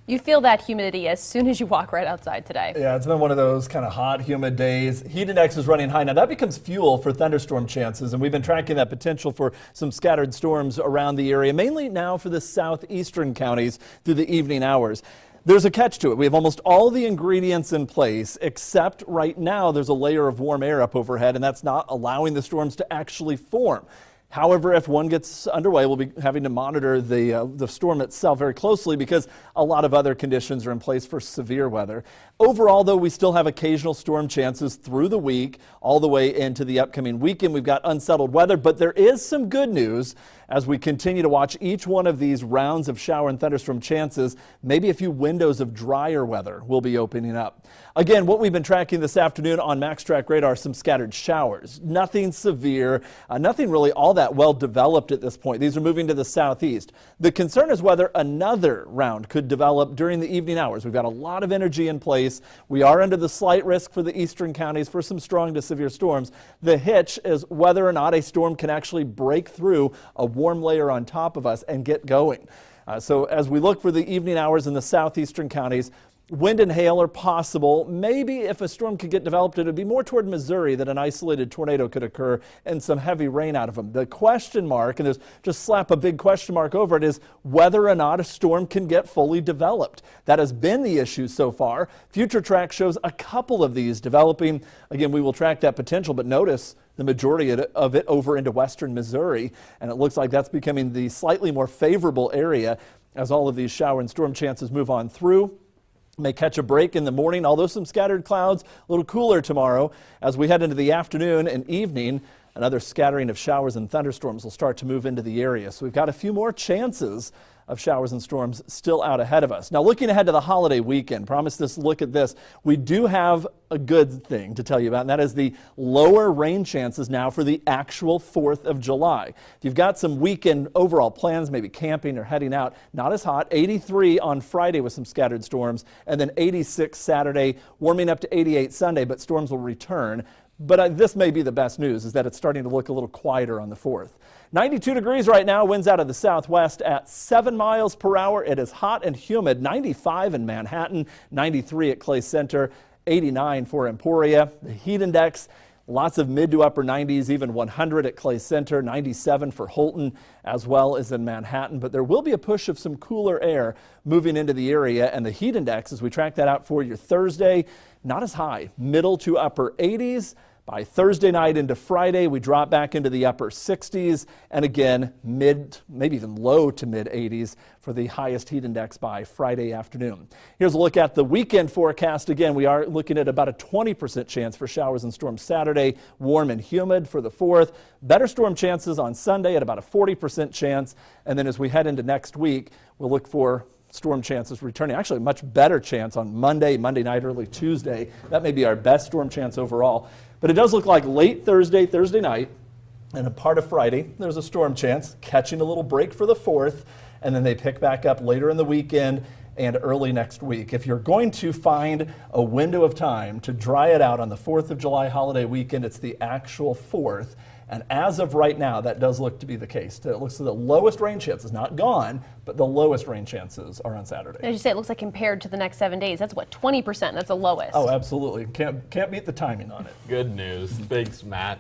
You feel that humidity as soon as you walk right outside today. Yeah, it's been one of those kind of hot, humid days. Heat index is running high. Now that becomes fuel for thunderstorm chances, and we've been tracking that potential for some scattered storms around the area, mainly now for the southeastern counties through the evening hours. There's a catch to it. We have almost all the ingredients in place, except right now there's a layer of warm air up overhead, and that's not allowing the storms to actually form. However, if one gets underway, we'll be having to monitor the storm itself very closely because a lot of other conditions are in place for severe weather. Overall, though, we still have occasional storm chances through the week, all the way into the upcoming weekend. We've got unsettled weather, but there is some good news as we continue to watch each one of these rounds of shower and thunderstorm chances. Maybe a few windows of drier weather will be opening up. Again, what we've been tracking this afternoon on MaxTrack radar, some scattered showers. Nothing severe, nothing really all that well developed at this point. These are moving to the southeast. The concern is whether another round could develop during the evening hours. We've got a lot of energy in place. We are under the slight risk for the eastern counties for some strong to severe storms. The hitch is whether or not a storm can actually break through a warm layer on top of us and get going. So as we look for the evening hours in the southeastern counties, wind and hail are possible. Maybe if a storm could get developed, it would be more toward Missouri that an isolated tornado could occur and some heavy rain out of them. The question mark, and there's just slap a big question mark over it, is whether or not a storm can get fully developed. That has been the issue so far. Future track shows a couple of these developing. Again, we will track that potential, but notice the majority of it over into western Missouri, and it looks like that's becoming the slightly more favorable area as all of these shower and storm chances move on through. May catch a break in the morning, although some scattered clouds, a little cooler tomorrow. As we head into the afternoon and evening, another scattering of showers and thunderstorms will start to move into the area. So we've got a few more chances of showers and storms still out ahead of us. Now, looking ahead to the holiday weekend, promise this, look at this. We do have a good thing to tell you about, and that is the lower rain chances now for the actual 4th of July. If you've got some weekend overall plans, maybe camping or heading out, not as hot. 83 on Friday with some scattered storms, and then 86 Saturday, warming up to 88 Sunday, but storms will return. But this may be the best news, is that it's starting to look a little quieter on the 4th. 92 degrees right now, winds out of the southwest at 7 miles per hour. It is hot and humid. 95 in Manhattan, 93 at Clay Center, 89 for Emporia. The heat index, lots of mid to upper 90s, even 100 at Clay Center, 97 for Holton as well as in Manhattan. But there will be a push of some cooler air moving into the area, and the heat index, as we track that out for your Thursday, not as high, middle to upper 80s. By Thursday night into Friday, we drop back into the upper 60s, and again, mid, maybe even low to mid 80s for the highest heat index by Friday afternoon. Here's a look at the weekend forecast. Again, we are looking at about a 20% chance for showers and storms Saturday, warm and humid for the 4th. Better storm chances on Sunday at about a 40% chance, and then as we head into next week, we'll look for storm chances returning. Actually, a much better chance on Monday night, early Tuesday. That may be our best storm chance overall. But it does look like late Thursday night, and a part of Friday, there's a storm chance, catching a little break for the 4th, and then they pick back up later in the weekend and early next week. If you're going to find a window of time to dry it out on the 4th of July holiday weekend, it's the actual 4th. And as of right now, that does look to be the case. It looks like the lowest rain chances, not gone, but the lowest rain chances are on Saturday. As you say, it looks like compared to the next 7 days, that's what, 20%? That's the lowest. Oh, absolutely. Can't beat the timing on it. Good news. Thanks, Matt.